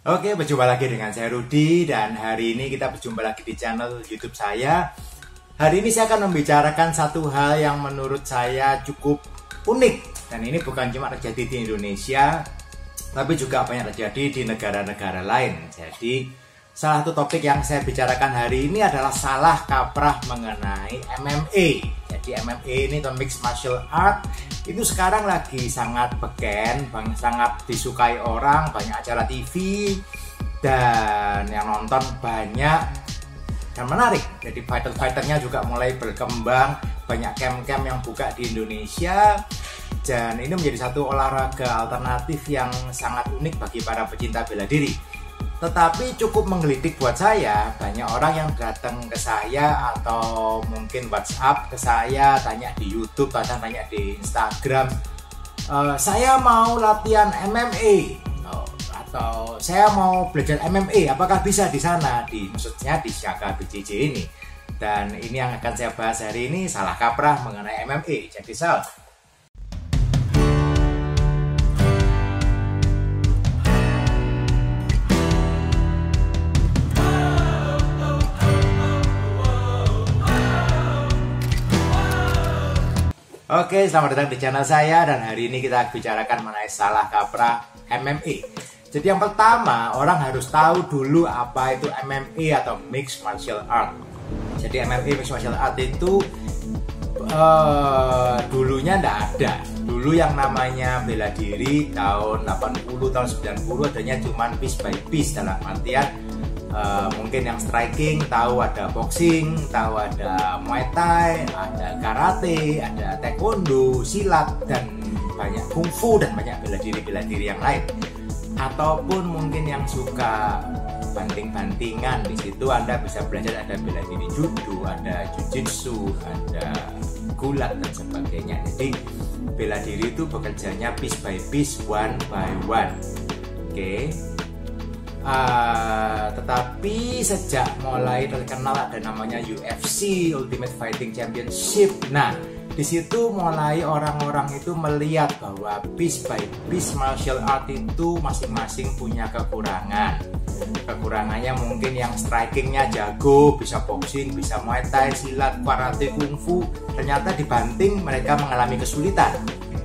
Oke, berjumpa lagi dengan saya Rudi dan hari ini kita berjumpa lagi di channel YouTube saya. Hari ini saya akan membicarakan satu hal yang menurut saya cukup unik dan ini bukan cuma terjadi di Indonesia, tapi juga banyak terjadi di negara-negara lain. Jadi, salah satu topik yang saya bicarakan hari ini adalah salah kaprah mengenai MMA. Jadi MMA ini atau Mixed Martial Art itu sekarang lagi sangat beken, sangat disukai orang, banyak acara TV dan yang nonton banyak dan menarik. Jadi fighter-fighternya juga mulai berkembang, banyak camp-camp yang buka di Indonesia dan ini menjadi satu olahraga alternatif yang sangat unik bagi para pecinta bela diri. Tetapi cukup menggelitik buat saya, banyak orang yang datang ke saya atau mungkin WhatsApp ke saya, tanya di YouTube, kadang tanya di Instagram, saya mau latihan MMA atau saya mau belajar MMA, apakah bisa di sana? Maksudnya di Syaka BJJ ini. Dan ini yang akan saya bahas hari ini, salah kaprah mengenai MMA. Jadi Oke, selamat datang di channel saya dan hari ini kita bicarakan mengenai salah kaprah MMA. Jadi yang pertama, orang harus tahu dulu apa itu MMA atau Mixed Martial Art. Jadi MMA Mixed Martial Art itu dulunya nggak ada. Dulu yang namanya bela diri tahun 80, tahun 90 adanya cuma piece by piece, dalam artian mungkin yang striking, tahu ada boxing, tahu ada muay thai, ada karate, ada taekwondo, silat, dan banyak kungfu dan banyak bela diri yang lain. Ataupun mungkin yang suka banting-bantingan, di situ Anda bisa belajar ada bela diri judo, ada jujitsu, ada gulat dan sebagainya. Jadi bela diri itu bekerjanya piece by piece, one by one. Oke. Tetapi sejak mulai terkenal ada namanya UFC, Ultimate Fighting Championship. Nah, di situ mulai orang-orang itu melihat bahwa piece by piece martial art itu masing-masing punya kekurangan. Kekurangannya mungkin yang strikingnya jago, bisa boxing, bisa muay thai, silat, karate, kungfu. Ternyata dibanting mereka mengalami kesulitan.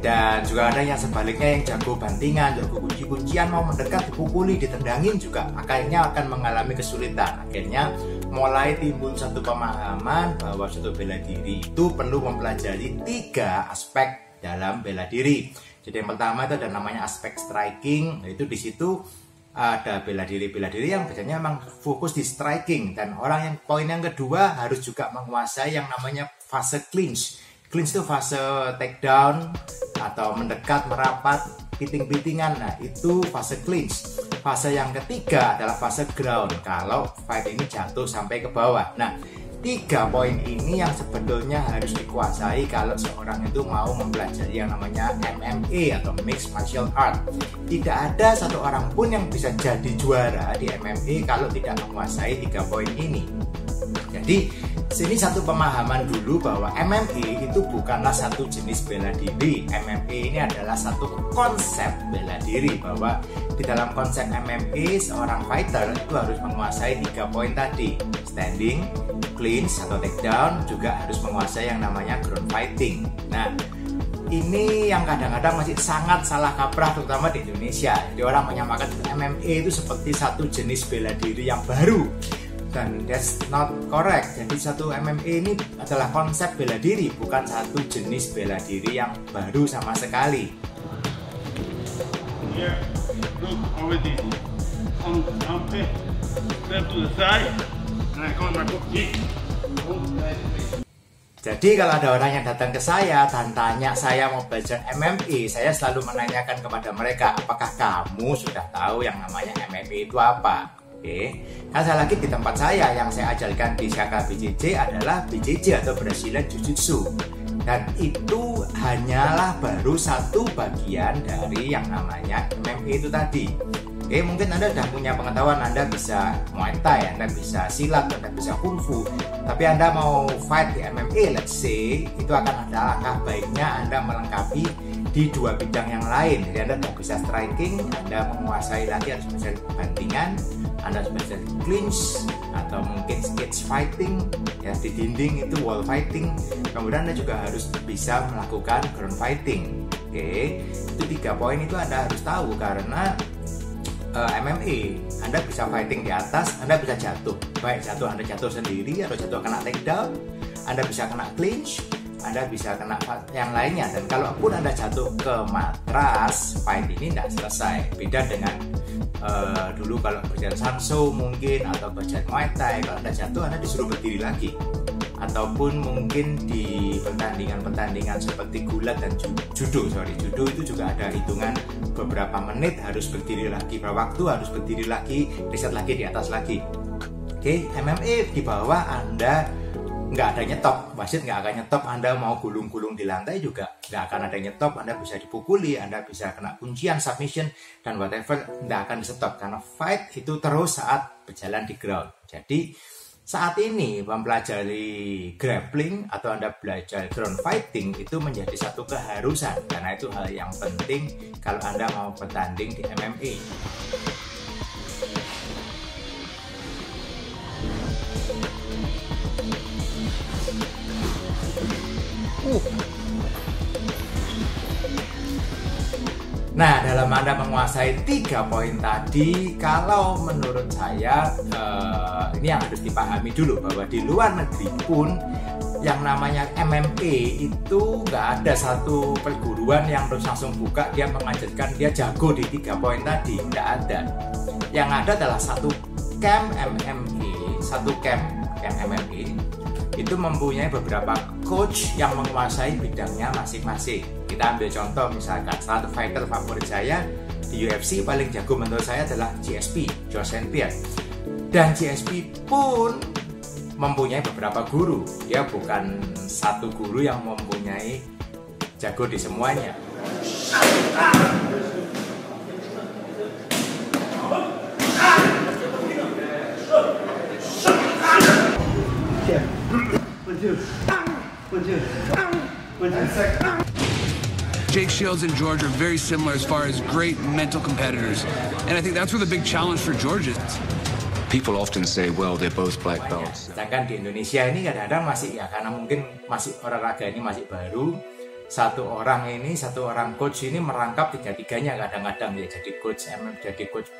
Dan juga ada yang sebaliknya yang jago bantingan, jago kunci-kuncian, mau mendekat, dipukuli, ditendangin juga akhirnya akan mengalami kesulitan. Akhirnya mulai timbul satu pemahaman bahwa suatu bela diri itu perlu mempelajari 3 aspek dalam bela diri. Jadi yang pertama itu ada namanya aspek striking, yaitu di situ ada bela diri yang biasanya memang fokus di striking, dan poin yang kedua harus juga menguasai yang namanya fase clinch. Clinch itu fase takedown atau mendekat, merapat, piting-pitingan. Nah, itu fase clinch. Fase yang ketiga adalah fase ground, kalau fight ini jatuh sampai ke bawah. Nah, 3 poin ini yang sebetulnya harus dikuasai kalau seorang itu mau mempelajari yang namanya MMA atau Mixed Martial Art. Tidak ada satu orang pun yang bisa jadi juara di MMA kalau tidak menguasai 3 poin ini. Jadi sini satu pemahaman dulu bahwa MMA itu bukanlah satu jenis bela diri. MMA ini adalah satu konsep bela diri, bahwa di dalam konsep MMA seorang fighter itu harus menguasai 3 poin tadi: standing, clinch atau takedown, juga harus menguasai yang namanya ground fighting. Nah, ini yang kadang-kadang masih sangat salah kaprah terutama di Indonesia. Jadi orang menyamakan MMA itu seperti satu jenis bela diri yang baru. Dan that's not correct. Jadi satu MMA ini adalah konsep bela diri, bukan satu jenis bela diri yang baru sama sekali. Here, look already. Step to the side, and I got my kick. Jadi kalau ada orang yang datang ke saya dan tanya saya mau belajar MMA, saya selalu menanyakan kepada mereka, apakah kamu sudah tahu yang namanya MMA itu apa? Oke, kan saya lagi di tempat saya yang saya ajarkan di Syaka BJJ adalah BJJ atau Brazilian Jiu-Jitsu, dan itu hanyalah baru satu bagian dari yang namanya MMA itu tadi. Oke, mungkin Anda sudah punya pengetahuan, Anda bisa Muay Thai, Anda bisa silat, Anda bisa kungfu, tapi Anda mau fight di MMA, let's say, itu akan ada langkah baiknya Anda melengkapi di dua bidang yang lain. Jadi Anda nggak bisa striking, Anda menguasai lagi harus belajar bantingan, Anda harus belajar clinch atau mungkin cage fighting ya, di dinding itu wall fighting. Kemudian Anda juga harus bisa melakukan ground fighting. Oke, itu 3 poin itu Anda harus tahu, karena MMA Anda bisa fighting di atas, Anda bisa jatuh, baik jatuh Anda jatuh sendiri atau jatuh kena takedown, Anda bisa kena clinch, Anda bisa kena yang lainnya. Dan kalaupun Anda jatuh ke matras, fight ini tidak selesai. Beda dengan dulu kalau berjalan Samso mungkin atau berjalan Muay Thai, kalau Anda jatuh Anda disuruh berdiri lagi. Ataupun mungkin di pertandingan seperti gulat dan judo itu juga ada hitungan beberapa menit harus berdiri lagi, berapa waktu harus berdiri lagi, reset lagi di atas lagi. Oke, MMA di bawah Anda nggak ada nyetop, wasit nggak akan nyetop. Anda mau gulung-gulung di lantai juga nggak akan ada nyetop. Anda bisa dipukuli, Anda bisa kena kuncian, submission dan whatever, nggak akan di stop karena fight itu terus saat berjalan di ground. Jadi saat ini mempelajari grappling atau Anda belajar ground fighting itu menjadi satu keharusan, karena itu hal yang penting kalau Anda mau bertanding di MMA. Nah, dalam Anda menguasai 3 poin tadi, kalau menurut saya ini yang harus dipahami dulu, bahwa di luar negeri pun yang namanya MMA itu nggak ada satu perguruan yang terus langsung buka dia mengajarkan dia jago di 3 poin tadi, nggak ada. Yang ada adalah satu camp MMA itu mempunyai beberapa coach yang menguasai bidangnya masing-masing. Kita ambil contoh misalkan salah satu fighter favorit saya di UFC paling jago menurut saya adalah GSP, George St. Pierre. Dan GSP pun mempunyai beberapa guru. Dia bukan satu guru yang mempunyai jago di semuanya. Jake Shields and George are very similar as far as great mental competitors, and I think that's where the big challenge for George is. People often say, well, they're both black belts. Sedangkan di Indonesia ini kadang-kadang masih ya, karena mungkin masih olahraga ini masih baru, satu orang coach ini merangkap tiga-tiganya kadang-kadang ya, jadi coach jadi coach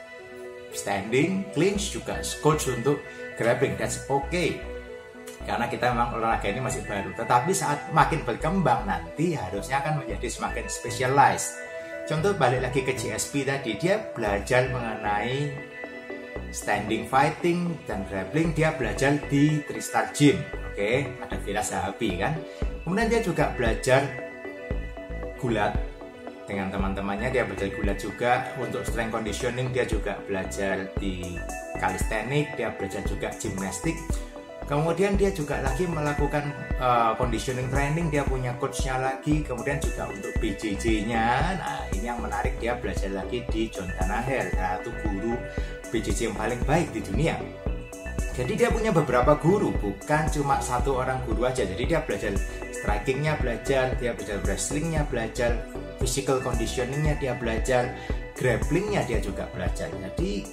standing, clinch, juga coach untuk grappling. That's okay, karena kita memang olahraga ini masih baru. Tetapi saat makin berkembang nanti harusnya akan menjadi semakin specialized. Contoh balik lagi ke GSP tadi, dia belajar mengenai standing fighting dan grappling, dia belajar di Tristar Gym, oke, ada Vira Sahabi kan. Kemudian dia juga belajar gulat dengan teman-temannya, dia belajar gulat juga. Untuk strength conditioning dia juga belajar di calisthenics, dia belajar juga gimnastik. Kemudian dia juga lagi melakukan conditioning training, dia punya coachnya lagi. Kemudian juga untuk BJJ-nya, nah ini yang menarik, dia belajar lagi di John Danaher, satu guru BJJ yang paling baik di dunia. Jadi dia punya beberapa guru, bukan cuma satu orang guru aja. Jadi dia belajar strikingnya, belajar, dia belajar wrestlingnya, belajar physical conditioningnya, dia belajar grapplingnya, dia juga belajar. Jadi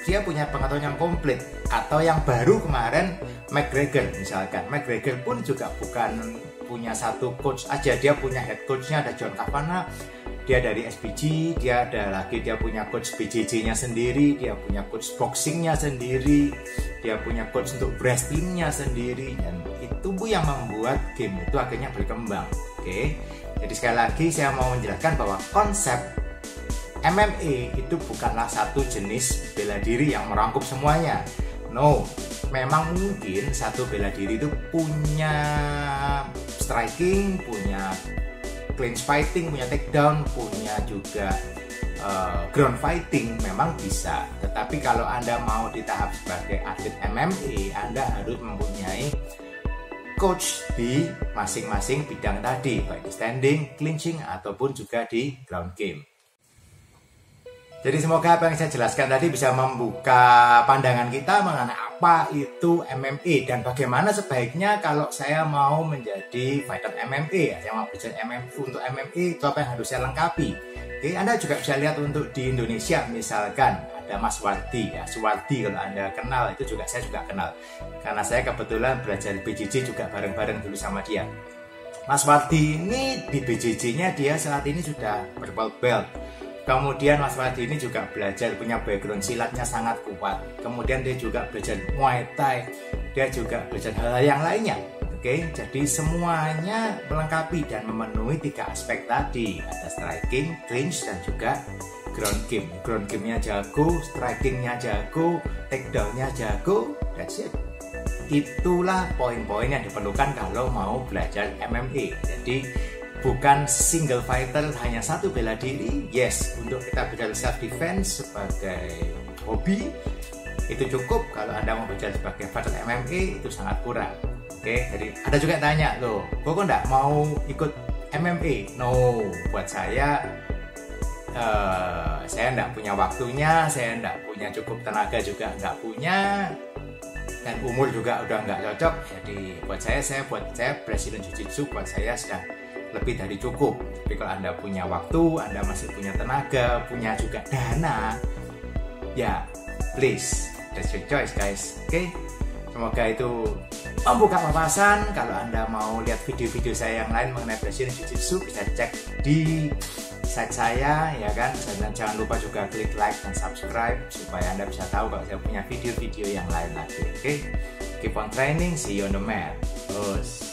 dia punya pengetahuan yang komplit. Atau yang baru kemarin McGregor misalkan, McGregor pun juga bukan punya satu coach aja, dia punya head coachnya ada John Kavanagh, dia dari SBG, dia punya coach BJJ-nya sendiri, dia punya coach boxingnya sendiri, dia punya coach untuk wrestlingnya sendiri, dan itu yang membuat game itu akhirnya berkembang. Oke, jadi sekali lagi saya mau menjelaskan bahwa konsep MMA itu bukanlah satu jenis bela diri yang merangkup semuanya. No, memang mungkin satu bela diri itu punya striking, punya clinch fighting, punya takedown, punya juga ground fighting, memang bisa. Tetapi kalau Anda mau di tahap sebagai atlet MMA, Anda harus mempunyai coach di masing-masing bidang tadi, baik di standing, clinching, ataupun juga di ground game. Jadi semoga apa yang saya jelaskan tadi bisa membuka pandangan kita mengenai apa itu MMA dan bagaimana sebaiknya kalau saya mau menjadi fighter MMA, saya mau belajar MMA. Untuk MMA itu apa yang harus saya lengkapi. Oke, Anda juga bisa lihat untuk di Indonesia misalkan ada Mas Wardi ya, Suwardi kalau Anda kenal, itu juga saya juga kenal karena saya kebetulan belajar BJJ juga bareng-bareng dulu sama dia. Mas Wardi ini di BJJ-nya dia saat ini sudah purple belt. Kemudian Mas Wardi ini juga belajar, punya background silatnya sangat kuat. Kemudian dia juga belajar Muay Thai, dia juga belajar hal-hal yang lainnya. Oke, jadi semuanya melengkapi dan memenuhi 3 aspek tadi. Ada striking, clinch, dan juga ground game. Ground game-nya jago, striking-nya jago, takedown-nya jago, that's it. Itulah poin-poin yang diperlukan kalau mau belajar MMA. Jadi bukan single fighter hanya satu bela diri. Yes, untuk kita belajar self defense sebagai hobi itu cukup. Kalau Anda mau belajar sebagai fighter MMA itu sangat kurang. Oke, jadi ada juga yang tanya, loh, kok nggak mau ikut MMA? No, buat saya nggak punya waktunya, saya nggak punya cukup tenaga juga nggak punya, dan umur juga udah nggak cocok. Jadi buat saya Brazilian Jiu-Jitsu buat saya sudah lebih dari cukup. Tapi kalau Anda punya waktu, Anda masih punya tenaga, punya juga dana, ya please, that's your choice guys. Oke, semoga itu membuka wawasan. Kalau Anda mau lihat video-video saya yang lain mengenai Brazilian Jiu-Jitsu, bisa cek di site saya ya kan. Dan jangan lupa juga klik like dan subscribe supaya Anda bisa tahu kalau saya punya video-video yang lain lagi. Oke, keep on training, see you on the mat. Terus